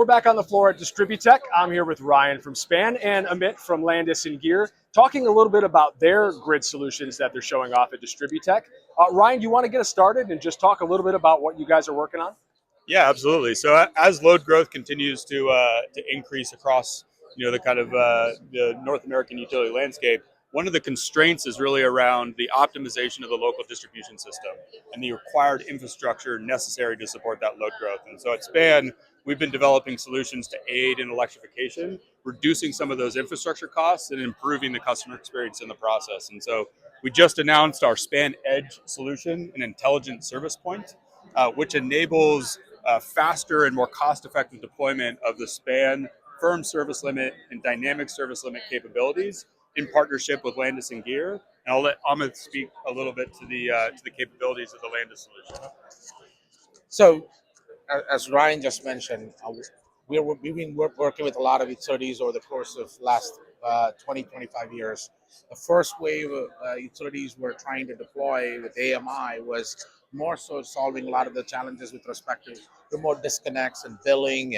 We're back on the floor at DISTRIBUTECH. I'm here with Ryan from SPAN and Amith from Landis+Gyr, talking a little bit about their grid solutions that they're showing off at DISTRIBUTECH. Ryan, do you want to get us started and just talk a little bit about what you guys are working on? Yeah, absolutely. So as load growth continues to increase across the kind of the North American utility landscape, one of the constraints is really around the optimization of the local distribution system and the required infrastructure necessary to support that load growth. And so at SPAN, we've been developing solutions to aid in electrification, reducing some of those infrastructure costs and improving the customer experience in the process. And so we just announced our SPAN Edge solution, an intelligent service point, which enables faster and more cost-effective deployment of the SPAN firm service limit and dynamic service limit capabilities in partnership with Landis+Gyr. And I'll let Amith speak a little bit to the capabilities of the Landis solution. So, as Ryan just mentioned, we've been working with a lot of utilities over the course of last 20, 25 years. The first wave of utilities were trying to deploy with AMI was more so solving a lot of the challenges with respect to remote disconnects and billing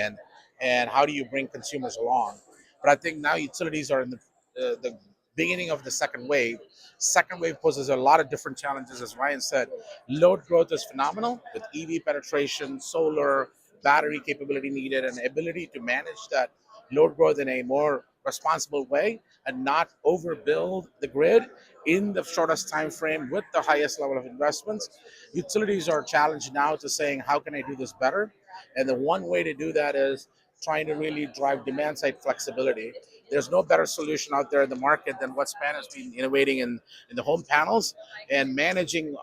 and how do you bring consumers along. But I think now utilities are in the beginning of the second wave. Second wave poses a lot of different challenges. As Ryan said, load growth is phenomenal with EV penetration, solar, battery capability needed, and ability to manage that load growth in a more responsible way and not overbuild the grid in the shortest time frame with the highest level of investments. Utilities are challenged now to saying, how can I do this better? And the one way to do that is trying to really drive demand side flexibility. There's no better solution out there in the market than what SPAN has been innovating in the home panels and managing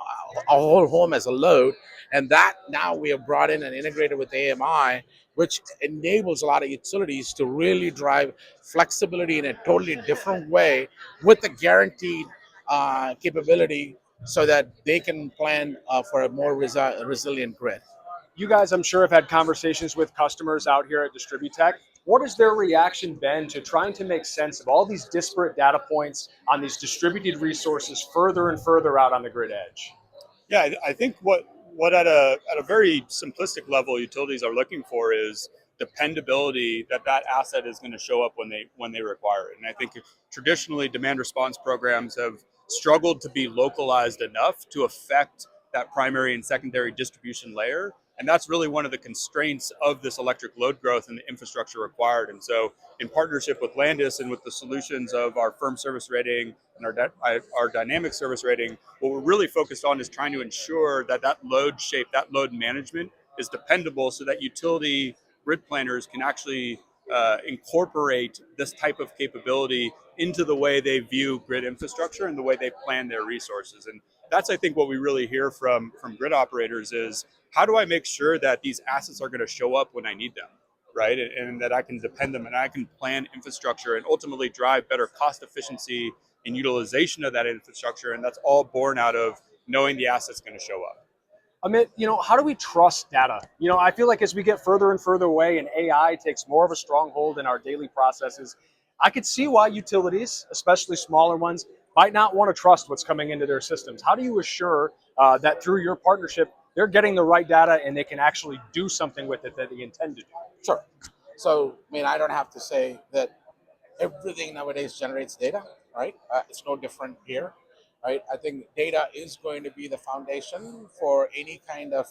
a whole home as a load. And that now we have brought in and integrated with AMI, which enables a lot of utilities to really drive flexibility in a totally different way with a guaranteed capability so that they can plan for a more resilient grid. You guys, I'm sure, have had conversations with customers out here at DISTRIBUTECH. What has their reaction been to trying to make sense of all these disparate data points on these distributed resources further and further out on the grid edge? Yeah, I think what at a very simplistic level utilities are looking for is dependability that asset is going to show up when they require it. And I think traditionally demand response programs have struggled to be localized enough to affect that primary and secondary distribution layer. And that's really one of the constraints of this electric load growth and the infrastructure required. And so in partnership with Landis and with the solutions of our firm service rating and our dynamic service rating, what we're really focused on is trying to ensure that load shape, that load management is dependable so that utility grid planners can actually incorporate this type of capability into the way they view grid infrastructure and the way they plan their resources. And that's, I think, what we really hear from grid operators is, how do I make sure that these assets are going to show up when I need them, right? And that I can depend them and I can plan infrastructure and ultimately drive better cost efficiency and utilization of that infrastructure. And that's all born out of knowing the asset's going to show up. Amit, how do we trust data? I feel like as we get further and further away and AI takes more of a stronghold in our daily processes, I could see why utilities, especially smaller ones, might not want to trust what's coming into their systems. How do you assure that through your partnership, they're getting the right data and they can actually do something with it that they intend to do? Sure. So, I don't have to say that everything nowadays generates data, right? It's no different here, right? I think data is going to be the foundation for any kind of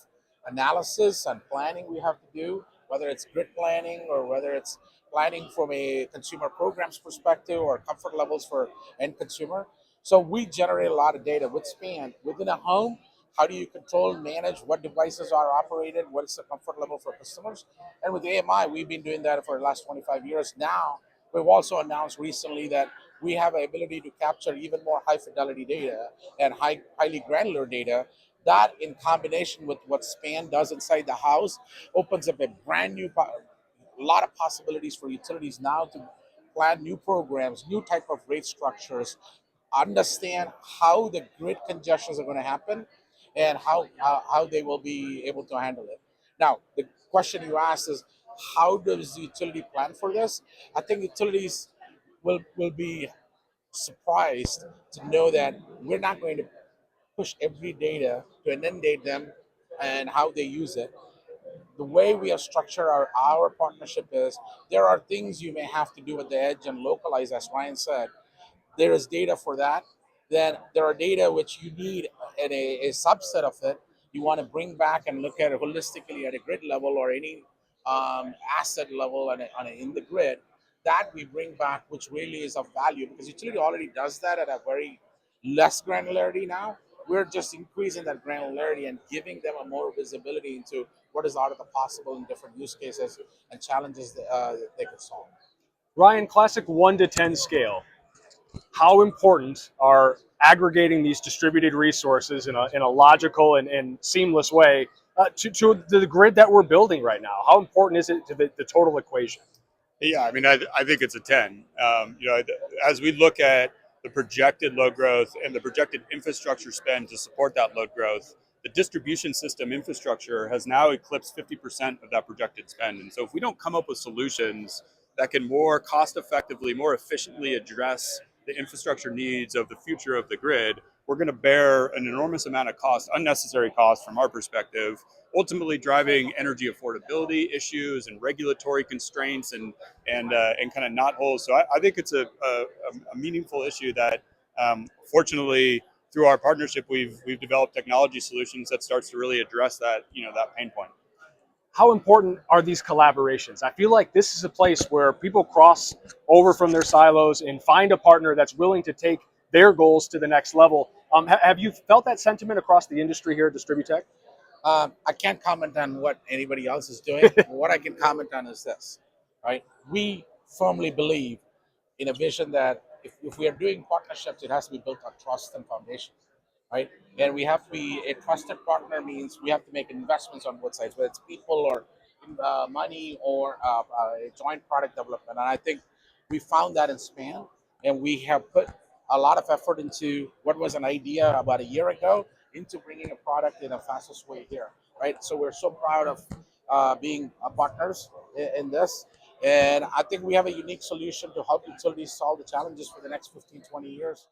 analysis and planning we have to do, whether it's grid planning or whether it's planning from a consumer programs perspective or comfort levels for end consumer. So we generate a lot of data with SPAN within a home. How do you control and manage what devices are operated? What is the comfort level for customers? And with AMI, we've been doing that for the last 25 years. Now, we've also announced recently that we have an ability to capture even more high fidelity data and highly granular data. That, in combination with what SPAN does inside the house, opens up a brand new, a lot of possibilities for utilities now to plan new programs, new type of rate structures, understand how the grid congestions are going to happen and how they will be able to handle it. Now, the question you asked is, how does the utility plan for this? I think utilities will be surprised to know that we're not going to push every data to inundate them and how they use it. the way we have structured our partnership is there are things you may have to do at the edge and localize, as Ryan said. There is data for that. Then there are data which you need in a subset of it. You want to bring back and look at it holistically at a grid level or any asset level in the grid. That we bring back, which really is of value because utility already does that at a very less granularity now. We're just increasing that granularity and giving them a more visibility into what is out of the possible in different use cases and challenges that they could solve. Ryan, classic 1 to 10 scale. How important are aggregating these distributed resources in a logical and seamless way to the grid that we're building right now? How important is it to the total equation? Yeah, I mean, I think it's a 10. As we look at the projected load growth and the projected infrastructure spend to support that load growth, the distribution system infrastructure has now eclipsed 50% of that projected spend. And so if we don't come up with solutions that can more cost effectively, more efficiently address the infrastructure needs of the future of the grid, we're going to bear an enormous amount of cost, unnecessary cost from our perspective, ultimately driving energy affordability issues and regulatory constraints and kind of knot holes. So I think it's a meaningful issue that fortunately through our partnership we've developed technology solutions that starts to really address that that pain point. How important are these collaborations? I feel like this is a place where people cross over from their silos and find a partner that's willing to take their goals to the next level. Have you felt that sentiment across the industry here at DistribuTech? I can't comment on what anybody else is doing. What I can comment on is this, right? We firmly believe in a vision that if we are doing partnerships, it has to be built on trust and foundation, right? And we have to be a trusted partner means we have to make investments on both sides, whether it's people or money or a joint product development. And I think we found that in SPAN, and we have put a lot of effort into what was an idea about a year ago into bringing a product in the fastest way here, right? So we're so proud of being partners in this. And I think we have a unique solution to help utilities solve the challenges for the next 15, 20 years.